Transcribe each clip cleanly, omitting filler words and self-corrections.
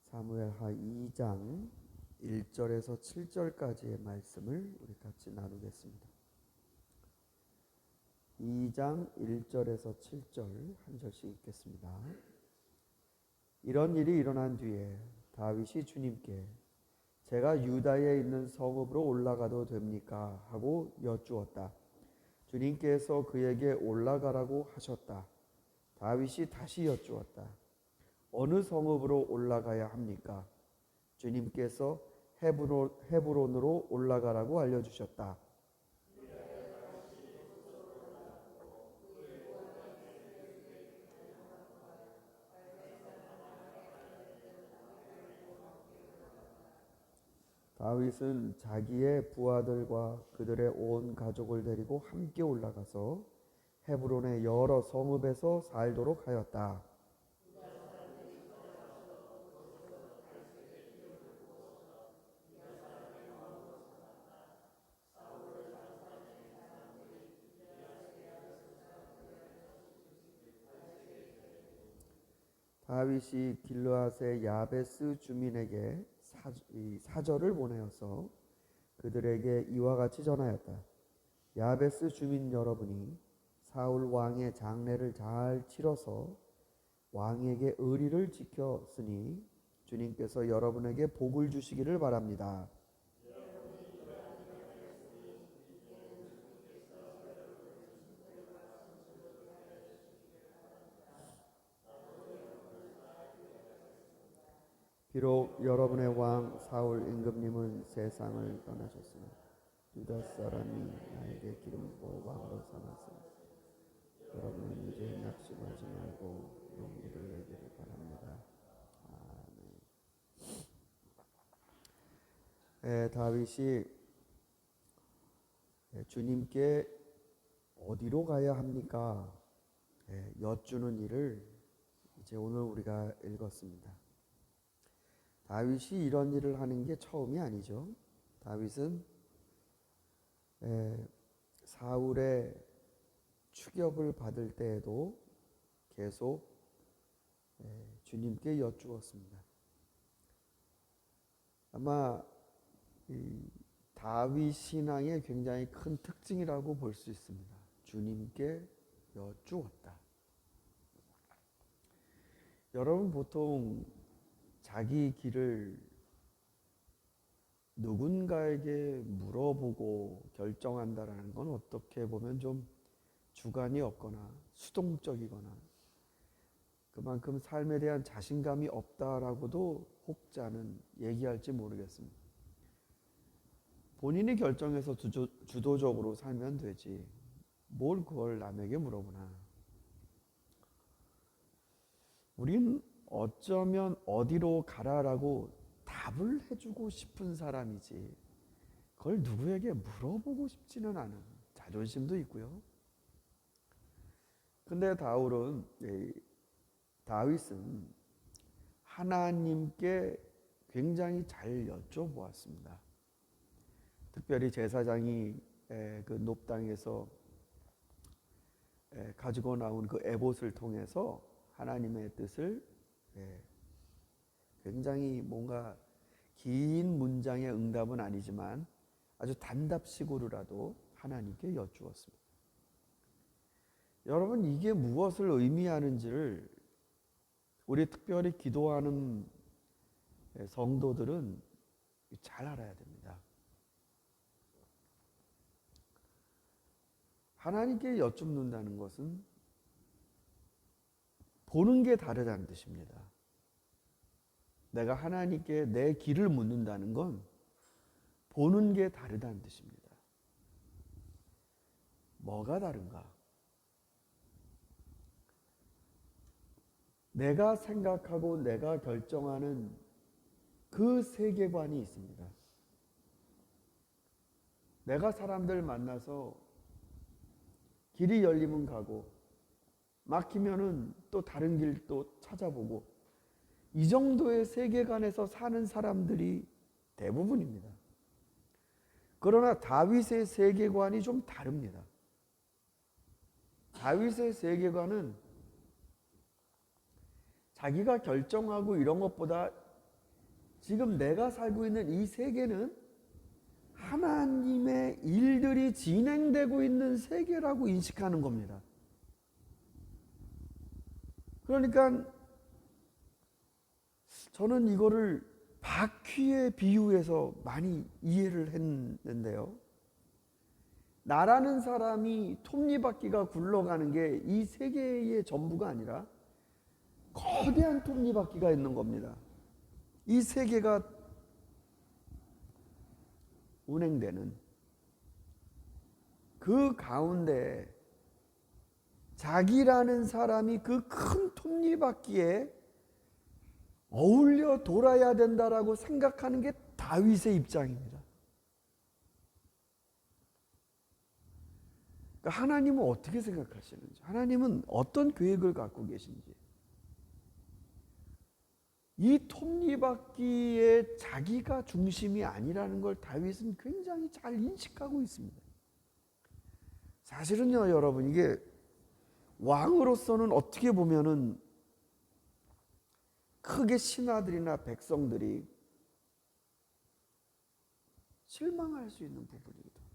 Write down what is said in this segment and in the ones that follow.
사무엘하 2장 1절에서 7절까지의 말씀을 우리 같이 나누겠습니다. 2장 1절에서 7절 한 절씩 읽겠습니다. 이런 일이 일어난 뒤에 다윗이 주님께 제가 유다에 있는 성읍으로 올라가도 됩니까? 하고 여쭈었다. 주님께서 그에게 올라가라고 하셨다. 다윗이 다시 여쭈었다. 어느 성읍으로 올라가야 합니까? 주님께서 헤브론으로 올라가라고 알려주셨다. 다윗은 자기의 부하들과 그들의 온 가족을 데리고 함께 올라가서 헤브론의 여러 성읍에서 살도록 하였다. 다윗이 길르앗의 야베스 주민에게 사절을 보내어서 그들에게 이와 같이 전하였다. 야베스 주민 여러분이 사울 왕의 장례를 잘 치러서 왕에게 의리를 지켰으니 주님께서 여러분에게 복을 주시기를 바랍니다. 비록 여러분의 왕 사울 임금님은 세상을 떠나셨으나 유다 사람이 나에게 기름 부어 왕으로 삼았으니 여러분은 이제 낙심하지 말고 용기를 내기를 바랍니다. 아멘. 다윗이 주님께 어디로 가야 합니까? 여쭈는 일을 이제 오늘 우리가 읽었습니다. 다윗이 이런 일을 하는 게 처음이 아니죠. 다윗은 사울의 추격을 받을 때에도 계속 주님께 여쭈었습니다. 아마 다윗 신앙의 굉장히 큰 특징이라고 볼 수 있습니다. 주님께 여쭈었다. 여러분 보통 자기 길을 누군가에게 물어보고 결정한다라는 건 어떻게 보면 좀 주관이 없거나 수동적이거나 그만큼 삶에 대한 자신감이 없다라고도 혹자는 얘기할지 모르겠습니다. 본인이 결정해서 주도적으로 살면 되지 뭘 그걸 남에게 물어보나. 우린 어쩌면 어디로 가라라고 답을 해주고 싶은 사람이지 그걸 누구에게 물어보고 싶지는 않은 자존심도 있고요. 근데 다윗은 하나님께 굉장히 잘 여쭤보았습니다. 특별히 제사장이 그 놋당에서 가지고 나온 그 에봇을 통해서 하나님의 뜻을 굉장히 뭔가 긴 문장의 응답은 아니지만 아주 단답식으로라도 하나님께 여쭈었습니다. 여러분 이게 무엇을 의미하는지를 우리 특별히 기도하는 성도들은 잘 알아야 됩니다. 하나님께 여쭙는다는 것은 보는 게 다르다는 뜻입니다. 내가 하나님께 내 길을 묻는다는 건 보는 게 다르다는 뜻입니다. 뭐가 다른가? 내가 생각하고 내가 결정하는 그 세계관이 있습니다. 내가 사람들 만나서 길이 열리면 가고 막히면은 또 다른 길도 찾아보고 이 정도의 세계관에서 사는 사람들이 대부분입니다. 그러나 다윗의 세계관이 좀 다릅니다. 다윗의 세계관은 자기가 결정하고 이런 것보다 지금 내가 살고 있는 이 세계는 하나님의 일들이 진행되고 있는 세계라고 인식하는 겁니다. 그러니까 저는 이거를 바퀴에 비유해서 많이 이해를 했는데요. 나라는 사람이 톱니바퀴가 굴러가는 게 이 세계의 전부가 아니라 거대한 톱니바퀴가 있는 겁니다. 이 세계가 운행되는 그 가운데 자기라는 사람이 그 큰 톱니바퀴에 어울려 돌아야 된다라고 생각하는 게 다윗의 입장입니다. 그러니까 하나님은 어떻게 생각하시는지, 하나님은 어떤 계획을 갖고 계신지, 이 톱니바퀴에 자기가 중심이 아니라는 걸 다윗은 굉장히 잘 인식하고 있습니다. 사실은요, 여러분, 이게 왕으로서는 어떻게 보면은 크게 신하들이나 백성들이 실망할 수 있는 부분이기도 합니다.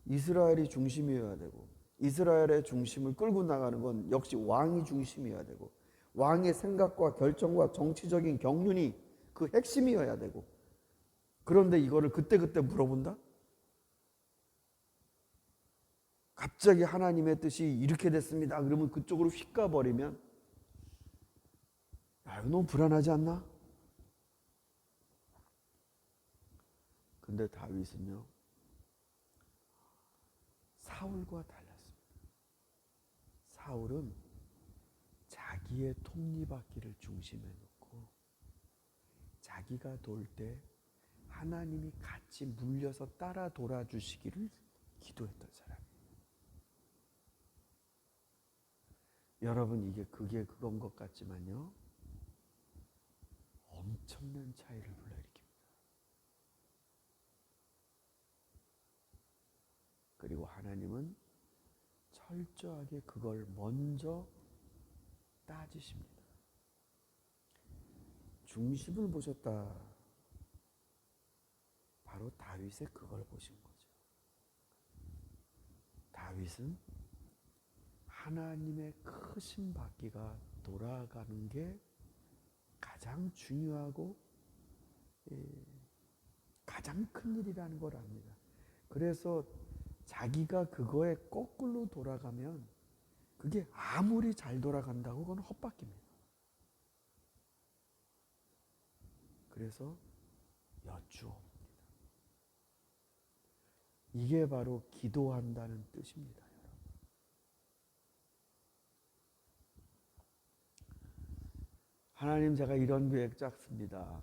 이스라엘이 중심이어야 되고, 이스라엘의 중심을 끌고 나가는 건 역시 왕이 중심이어야 되고, 왕의 생각과 결정과 정치적인 경륜이 그 핵심이어야 되고, 그런데 이거를 그때그때 물어본다? 갑자기 하나님의 뜻이 이렇게 됐습니다. 그러면 그쪽으로 휙 가버리면, 야, 이거 너무 불안하지 않나? 근데 다윗은요, 사울과 달랐습니다. 사울은 자기의 톱니바퀴를 중심에 놓고 자기가 돌 때 하나님이 같이 물려서 따라 돌아주시기를 기도했던 사람이에요. 여러분, 이게 그게 그건 것 같지만요, 엄청난 차이를 불러일으킵니다. 그리고 하나님은 철저하게 그걸 먼저 따지십니다. 중심을 보셨다. 바로 다윗의 그걸 보신 거죠. 다윗은 하나님의 크신 바퀴가 돌아가는 게 가장 중요하고 가장 큰 일이라는 걸 압니다. 그래서 자기가 그거에 거꾸로 돌아가면 그게 아무리 잘 돌아간다고 그건 헛바퀴입니다. 그래서 여쭈옵니다. 이게 바로 기도한다는 뜻입니다. 하나님, 제가 이런 계획 짰습니다.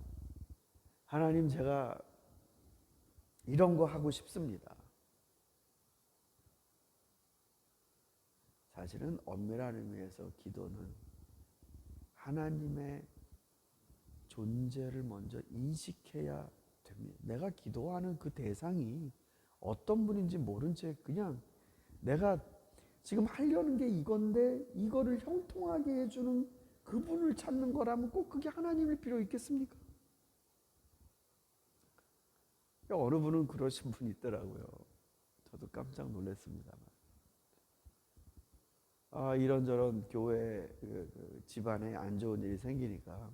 하나님, 제가 이런 거 하고 싶습니다. 사실은 엄밀한 의미에서 기도는 하나님의 존재를 먼저 인식해야 됩니다. 내가 기도하는 그 대상이 어떤 분인지 모른 채 그냥 내가 지금 하려는 게 이건데 이거를 형통하게 해주는 그분을 찾는 거라면 꼭 그게 하나님일 필요 있겠습니까? 어느 분은 그러신 분이 있더라고요. 저도 깜짝 놀랐습니다만. 이런저런 교회 집안에 안 좋은 일이 생기니까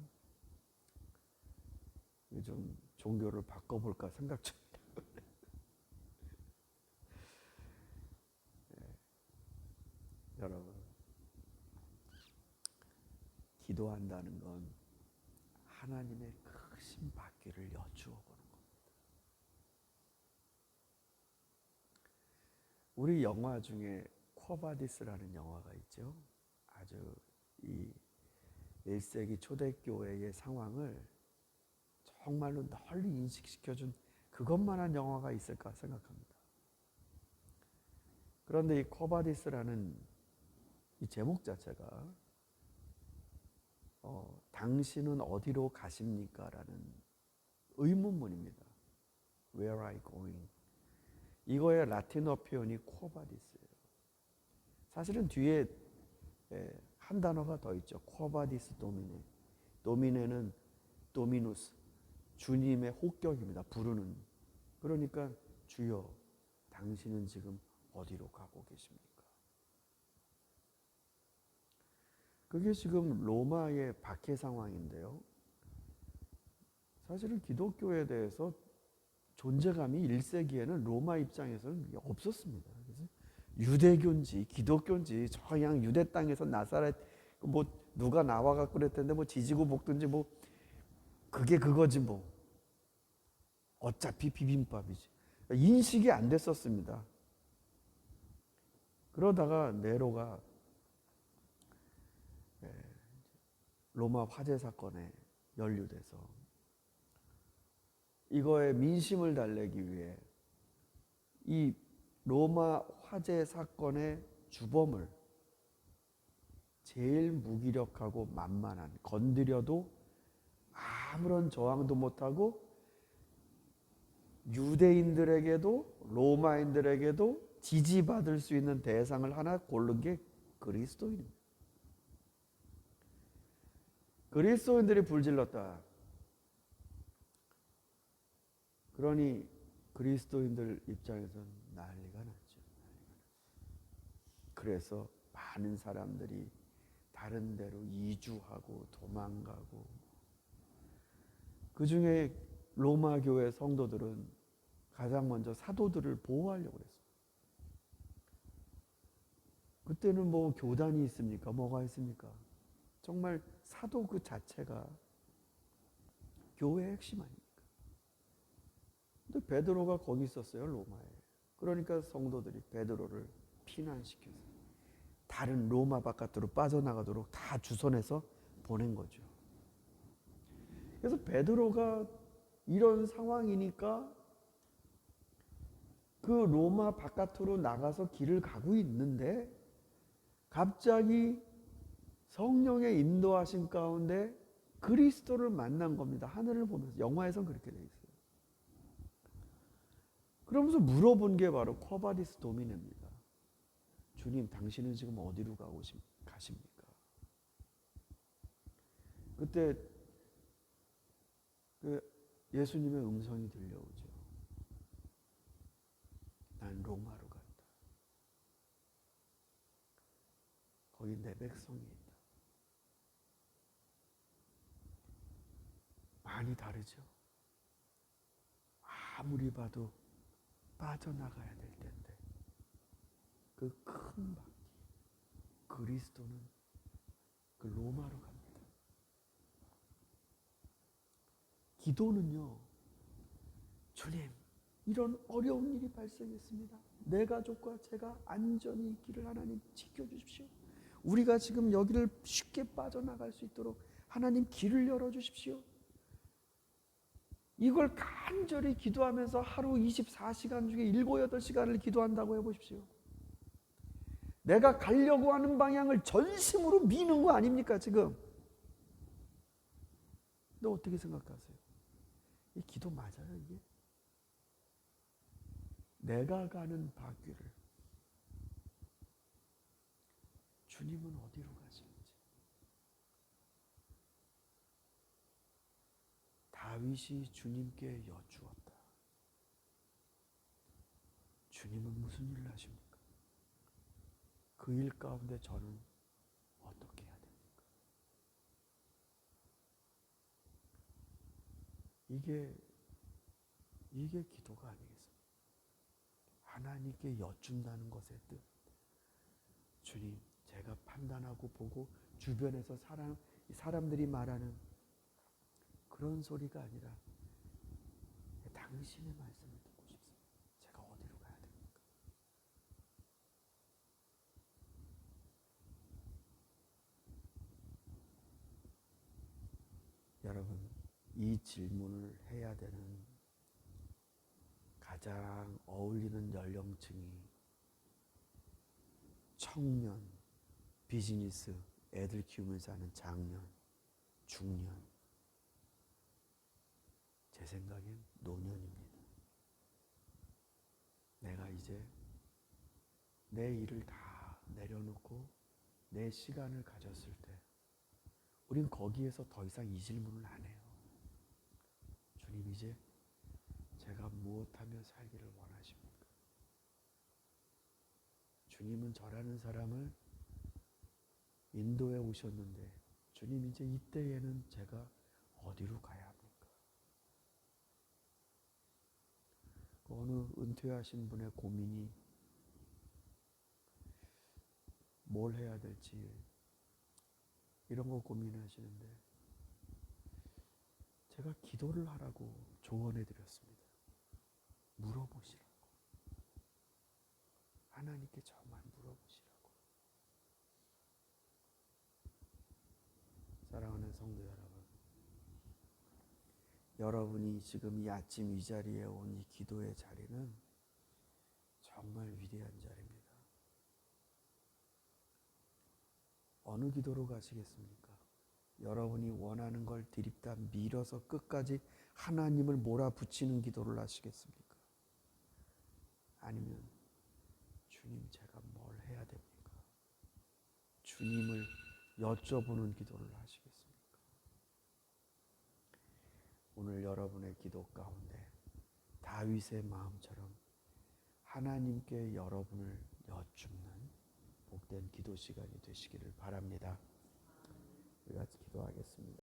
좀 종교를 바꿔볼까 생각 중이에요. 네. 여러분, 기도한다는 건 하나님의 크신 바퀴를 여쭈어 보는 겁니다. 우리 영화 중에 쿼바디스라는 영화가 있죠. 아주 이 1세기 초대교회의 상황을 정말로 널리 인식시켜준 그것만한 영화가 있을까 생각합니다. 그런데 이 쿼바디스라는 이 제목 자체가 당신은 어디로 가십니까? 라는 의문문입니다. Where are you going? 이거의 라틴어 표현이 쿼바디스예요. 사실은 뒤에 한 단어가 더 있죠. 쿼바디스 도미네. 도미네는 도미누스, 주님의 호격입니다. 부르는. 그러니까 주여, 당신은 지금 어디로 가고 계십니까? 그게 지금 로마의 박해 상황인데요. 사실은 기독교에 대해서 존재감이 1세기에는 로마 입장에서는 없었습니다. 그래서 유대교인지 기독교인지 저 그냥 유대 땅에서 나사렛 뭐 누가 나와갖고 그랬던데 뭐 지지고 볶든지 뭐 그게 그거지 뭐 어차피 비빔밥이지. 인식이 안 됐었습니다. 그러다가 네로가 로마 화재 사건에 연루돼서 이거에 민심을 달래기 위해 이 로마 화재 사건의 주범을 제일 무기력하고 만만한, 건드려도 아무런 저항도 못하고 유대인들에게도 로마인들에게도 지지받을 수 있는 대상을 하나 고른 게 그리스도인입니다. 그리스도인들이 불질렀다. 그러니 그리스도인들 입장에서는 난리가 났죠. 그래서 많은 사람들이 다른 데로 이주하고 도망가고, 그 중에 로마 교회 성도들은 가장 먼저 사도들을 보호하려고 했어요. 그때는 뭐 교단이 있습니까? 뭐가 있습니까? 정말 사도 그 자체가 교회의 핵심 아닙니까? 근데 베드로가 거기 있었어요, 로마에. 그러니까 성도들이 베드로를 피난시켜서 다른 로마 바깥으로 빠져나가도록 다 주선해서 보낸 거죠. 그래서 베드로가 이런 상황이니까 그 로마 바깥으로 나가서 길을 가고 있는데 갑자기 성령의 인도하심 가운데 그리스도를 만난 겁니다. 하늘을 보면서. 영화에선 그렇게 돼 있어요. 그러면서 물어본 게 바로 쿼바디스 도미네입니다. 주님, 당신은 지금 어디로 가십니까? 그때 그 예수님의 음성이 들려오죠. 난 로마로 간다. 거기 내 백성이 있다. 많이 다르죠? 아무리 봐도 빠져나가야 될 텐데 그 큰 바퀴, 그리스도는 그 로마로 갑니다. 기도는요, 주님, 이런 어려운 일이 발생했습니다. 내 가족과 제가 안전히 있기를 하나님 지켜주십시오. 우리가 지금 여기를 쉽게 빠져나갈 수 있도록 하나님 길을 열어주십시오. 이걸 간절히 기도하면서 하루 24시간 중에 7, 8시간을 기도한다고 해보십시오. 내가 가려고 하는 방향을 전심으로 미는 거 아닙니까 지금? 근데 어떻게 생각하세요? 이 기도 맞아요 이게? 내가 가는 바퀴를 주님은 어디로 가시는지. 다윗이 주님께 여쭈었다. 주님은 무슨 일을 하십니까? 그 일 가운데 저는 어떻게 해야 됩니까? 이게 기도가 아니겠습니까? 하나님께 여쭌다는 것의 뜻. 주님, 제가 판단하고 보고 주변에서 사람들이 말하는 그런 소리가 아니라 당신의 말씀을 듣고 싶습니다. 제가 어디로 가야 됩니까? 여러분, 이 질문을 해야 되는 가장 어울리는 연령층이 청년, 비즈니스, 애들 키우면서 하는 장년, 중년, 제 생각엔 노년입니다. 내가 이제 내 일을 다 내려놓고 내 시간을 가졌을 때 우린 거기에서 더 이상 이 질문을 안 해요. 주님, 이제 제가 무엇하며 살기를 원하십니까? 주님은 저라는 사람을 인도에 오셨는데 주님, 이제 이때에는 제가 어디로 가야 합니까? 어느 은퇴하신 분의 고민이 뭘 해야 될지 이런 거 고민하시는데 제가 기도를 하라고 조언해 드렸습니다. 물어보시라고. 하나님께 정말 물어보시라고. 사랑하는 성도 여러분, 여러분이 지금 이 아침 이 자리에 온 이 기도의 자리는 정말 위대한 자리입니다. 어느 기도로 가시겠습니까? 여러분이 원하는 걸 드립다 밀어서 끝까지 하나님을 몰아붙이는 기도를 하시겠습니까? 아니면 주님, 제가 뭘 해야 됩니까? 주님을 여쭤보는 기도를 하시겠습니까? 오늘 여러분의 기도 가운데 다윗의 마음처럼 하나님께 여러분을 여쭙는 복된 기도 시간이 되시기를 바랍니다. 우리 같이 기도하겠습니다.